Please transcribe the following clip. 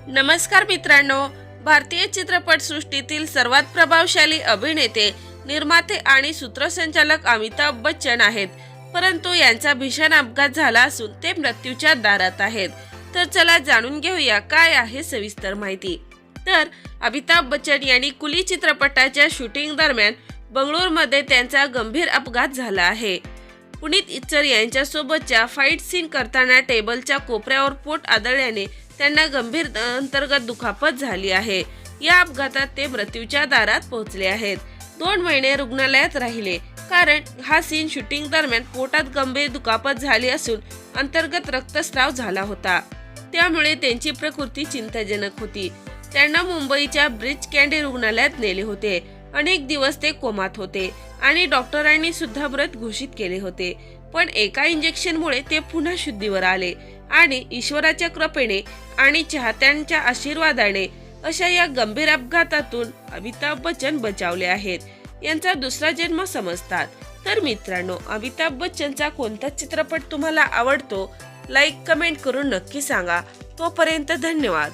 नमस्कार मित्रांनो, भारतीय चित्रपटसृष्टीतील सर्वात प्रभावशाली अभिनेते, निर्माते आणि सूत्रसंचालक अमिताभ बच्चन आहेत. परंतु यांचा भीषण अपघात झाला असून ते मृत्यूच्या दारात आहेत. तर चला जाणून घेऊया काय आहे सविस्तर माहिती. तर अमिताभ बच्चन यांनी कुली चित्रपटाच्या शूटिंग दरम्यान बंगळुरूमध्ये त्यांचा गंभीर अपघात झाला आहे. पुनीत इच्चर यांच्यासोबतच्या फाईट सीन करताना टेबलच्या कोपऱ्यावर पोट आदळल्याने त्यांना गंभीर अंतर्गत दुखापत झाली आहे. या अपघातात ते मृत्यूच्या दारात पोहोचले आहेत. 2 महिने रुग्णालयात राहिले कारण हा सीन शूटिंग दरम्यान पोटात गंभीर दुखापत झाली असून अंतर्गत रक्तस्राव झाला होता. त्यामुळे त्यांची प्रकृती चिंताजनक होती. त्यांना मुंबईच्या ब्रीच कँडी रुग्णालयात नेले होते. अनेक दिवस ते कोमात होते आणि डॉक्टरांनी सुद्धा मृत घोषित केले होते. पण एका इंजेक्शनमुळे ते पुन्हा शुद्धीवर आले आणि ईश्वराच्या कृपेने आणि चाहत्यांच्या आशीर्वादाने अशा या गंभीर अपघातातून अमिताभ बच्चन बचावले आहेत. यांचा दुसरा जन्म समजतात. तर मित्रांनो, अमिताभ बच्चनचा कोणता चित्रपट तुम्हाला आवडतो? लाईक कमेंट करून नक्की सांगा. तोपर्यंत धन्यवाद.